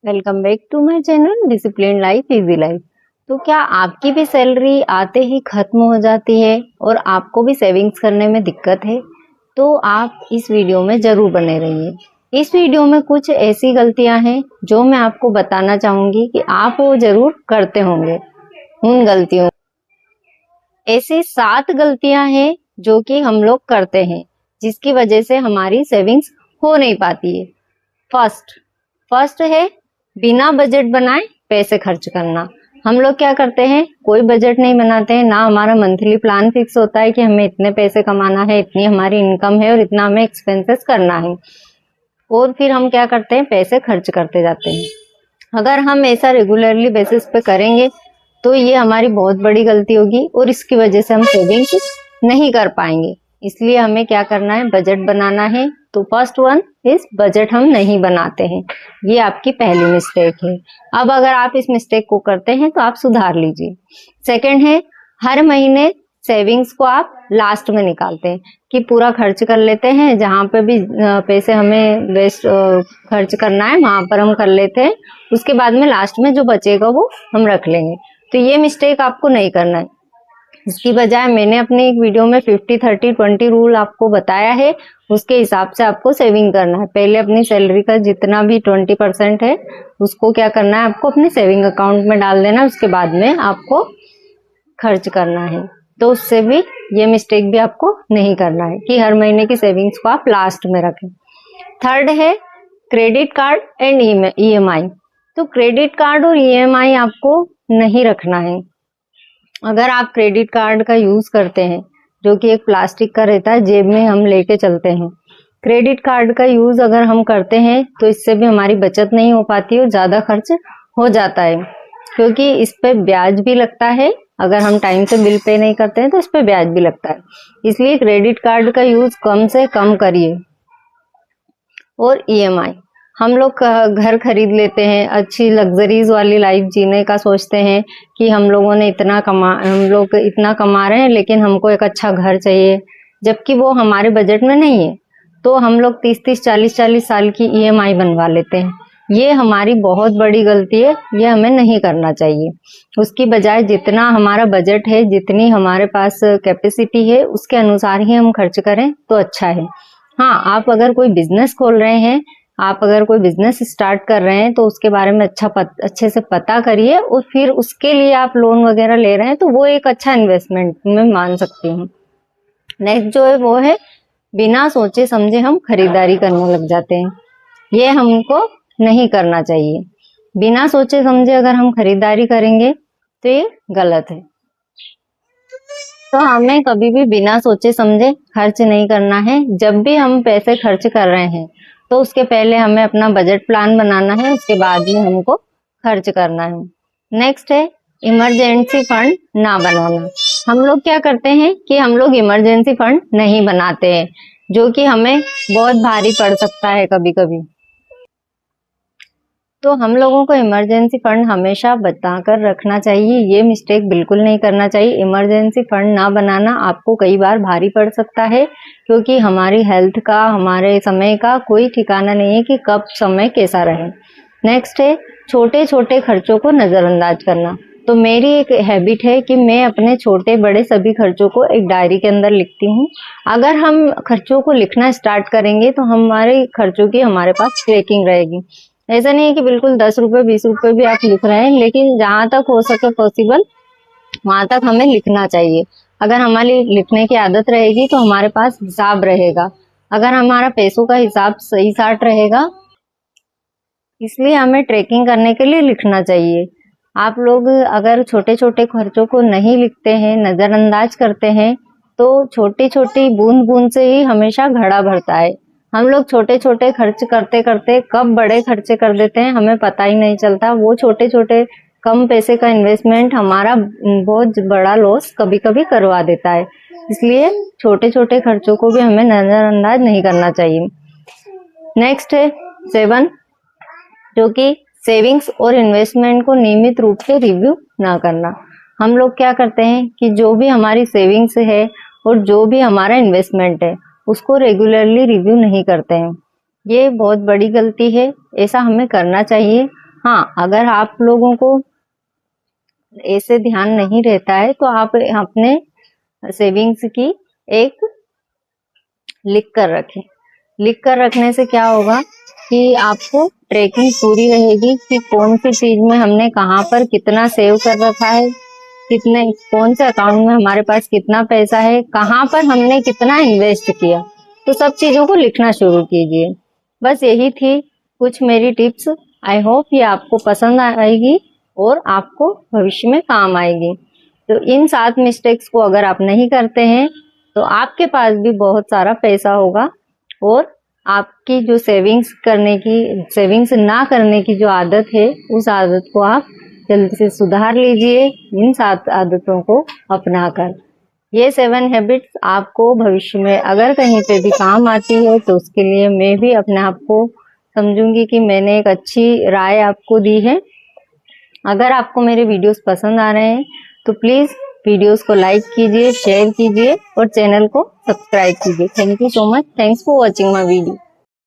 Welcome back to my channel discipline life easy life. तो क्या आपकी भी सैलरी आते ही खत्म हो जाती है और आपको भी सेविंग्स करने में दिक्कत है? तो आप इस वीडियो में जरूर बने रहिए। इस वीडियो में कुछ ऐसी गलतियां हैं जो मैं आपको बताना चाहूंगी कि आप वो जरूर करते होंगे। उन गलतियों ऐसी 7 गलतियां हैं जो कि हम लोग करते हैं जिसकी वजह से हमारी सेविंग्स हो नहीं पाती है। फर्स्ट है बिना बजट बनाए पैसे खर्च करना। हम लोग क्या करते हैं, कोई बजट नहीं बनाते हैं, ना हमारा मंथली प्लान फिक्स होता है कि हमें इतने पैसे कमाना है, इतनी हमारी इनकम है और इतना हमें एक्सपेंसेस करना है, और फिर हम क्या करते हैं, पैसे खर्च करते जाते हैं। अगर हम ऐसा रेगुलरली बेसिस पे करेंगे तो ये हमारी बहुत बड़ी गलती होगी और इसकी वजह से हम सेविंग नहीं कर पाएंगे। इसलिए हमें क्या करना है, बजट बनाना है। तो फर्स्ट वन इस बजट हम नहीं बनाते हैं, ये आपकी पहली मिस्टेक है। अब अगर आप इस मिस्टेक को करते हैं तो आप सुधार लीजिए। सेकंड है, हर महीने सेविंग्स को आप लास्ट में निकालते हैं कि पूरा खर्च कर लेते हैं, जहां पे भी पैसे हमें वेस्ट खर्च करना है वहां पर हम कर लेते हैं, उसके बाद में लास्ट में जो बचेगा वो हम रख लेंगे। तो ये मिस्टेक आपको नहीं करना है। इसकी बजाय मैंने अपने एक वीडियो में 50-30-20 रूल आपको बताया है, उसके हिसाब से आपको सेविंग करना है। पहले अपनी सैलरी का जितना भी 20% है उसको क्या करना है, आपको अपने सेविंग अकाउंट में डाल देना, उसके बाद में आपको खर्च करना है। तो उससे भी ये मिस्टेक भी आपको नहीं करना है कि हर महीने की सेविंग्स को आप लास्ट में रखें। थर्ड है क्रेडिट कार्ड एंड ईएमआई। तो क्रेडिट कार्ड और ईएमआई आपको नहीं रखना है। अगर आप क्रेडिट कार्ड का यूज करते हैं, जो कि एक प्लास्टिक का रहता है, जेब में हम लेके चलते हैं, क्रेडिट कार्ड का यूज अगर हम करते हैं तो इससे भी हमारी बचत नहीं हो पाती और ज्यादा खर्च हो जाता है, क्योंकि इस पे ब्याज भी लगता है। अगर हम टाइम से बिल पे नहीं करते हैं तो इस पे ब्याज भी लगता है। इसलिए क्रेडिट कार्ड का यूज कम से कम करिए। और ईएमआई, हम लोग घर खरीद लेते हैं, अच्छी लग्जरीज वाली लाइफ जीने का सोचते हैं कि हम लोग इतना कमा रहे हैं, लेकिन हमको एक अच्छा घर चाहिए, जबकि वो हमारे बजट में नहीं है। तो हम लोग 30-30, 40-40 साल की ईएमआई बनवा लेते हैं। ये हमारी बहुत बड़ी गलती है, ये हमें नहीं करना चाहिए। उसकी बजाय जितना हमारा बजट है, जितनी हमारे पास कैपेसिटी है, उसके अनुसार ही हम खर्च करें तो अच्छा है। हाँ, आप अगर कोई बिजनेस खोल रहे हैं, आप अगर कोई बिजनेस स्टार्ट कर रहे हैं तो उसके बारे में अच्छे से पता करिए, और फिर उसके लिए आप लोन वगैरह ले रहे हैं तो वो एक अच्छा इन्वेस्टमेंट मैं मान सकती हूँ। नेक्स्ट जो है वो है बिना सोचे समझे हम खरीदारी करने लग जाते हैं। ये हमको नहीं करना चाहिए। बिना सोचे समझे अगर हम खरीदारी करेंगे तो ये गलत है। तो हमें कभी भी बिना सोचे समझे खर्च नहीं करना है। जब भी हम पैसे खर्च कर रहे हैं तो उसके पहले हमें अपना बजट प्लान बनाना है, उसके बाद ही हमको खर्च करना है। नेक्स्ट है इमरजेंसी फंड ना बनाना। हम लोग क्या करते हैं कि हम लोग इमरजेंसी फंड नहीं बनाते हैं, जो कि हमें बहुत भारी पड़ सकता है कभी कभी। तो हम लोगों को इमरजेंसी फंड हमेशा बताकर रखना चाहिए, ये मिस्टेक बिल्कुल नहीं करना चाहिए। इमरजेंसी फंड ना बनाना आपको कई बार भारी पड़ सकता है, क्योंकि हमारी हेल्थ का, हमारे समय का कोई ठिकाना नहीं है कि कब समय कैसा रहे। नेक्स्ट है छोटे छोटे खर्चों को नजरअंदाज करना। तो मेरी एक हैबिट है कि मैं अपने छोटे बड़े सभी खर्चों को एक डायरी के अंदर लिखती हूँ। अगर हम खर्चों को लिखना स्टार्ट करेंगे तो हमारे खर्चों की हमारे पास ट्रैकिंग रहेगी। ऐसा नहीं है कि बिल्कुल 10 रुपए 20 रुपए भी आप लिख रहे हैं, लेकिन जहां तक हो सके पॉसिबल वहां तक हमें लिखना चाहिए। अगर हमारी लिखने की आदत रहेगी तो हमारे पास हिसाब रहेगा। अगर हमारा पैसों का हिसाब सही साट रहेगा, इसलिए हमें ट्रैकिंग करने के लिए लिखना चाहिए। आप लोग अगर छोटे छोटे खर्चों को नहीं लिखते हैं, नजरअंदाज करते हैं, तो छोटी छोटी बूंद बूंद से ही हमेशा घड़ा भरता है। हम लोग छोटे छोटे खर्च करते करते कब बड़े खर्चे कर देते हैं हमें पता ही नहीं चलता। वो छोटे छोटे कम पैसे का इन्वेस्टमेंट हमारा बहुत बड़ा लॉस कभी कभी करवा देता है। इसलिए छोटे छोटे खर्चों को भी हमें नजरअंदाज नहीं करना चाहिए। नेक्स्ट है 7, जो कि सेविंग्स और इन्वेस्टमेंट को नियमित रूप से रिव्यू ना करना। हम लोग क्या करते हैं कि जो भी हमारी सेविंग्स है और जो भी हमारा इन्वेस्टमेंट है उसको रेगुलरली रिव्यू नहीं करते हैं। ये बहुत बड़ी गलती है, ऐसा हमें करना चाहिए। हाँ, अगर आप लोगों को ऐसे ध्यान नहीं रहता है तो आप अपने सेविंग्स की एक लिख कर रखें। लिख कर रखने से क्या होगा कि आपको ट्रैकिंग पूरी रहेगी कि कौन सी चीज में हमने कहाँ पर कितना सेव कर रखा है, कितने कौन से अकाउंट में हमारे पास कितना पैसा है, कहाँ पर हमने कितना इन्वेस्ट किया। तो सब चीजों को लिखना शुरू कीजिए। बस यही थी कुछ मेरी टिप्स। आई होप ये आपको पसंद आएगी और आपको भविष्य में काम आएगी। तो इन 7 मिस्टेक्स को अगर आप नहीं करते हैं तो आपके पास भी बहुत सारा पैसा होगा और आपकी जो सेविंग्स ना करने की जो आदत है, उस आदत को आप जल्दी से सुधार लीजिए इन 7 आदतों को अपनाकर। ये 7 हैबिट्स आपको भविष्य में अगर कहीं पे भी काम आती है तो उसके लिए मैं भी अपने आप को समझूंगी कि मैंने एक अच्छी राय आपको दी है। अगर आपको मेरे वीडियोस पसंद आ रहे हैं तो प्लीज वीडियोस को लाइक कीजिए, शेयर कीजिए और चैनल को सब्सक्राइब कीजिए। Thank you so much. Thanks for watching my video.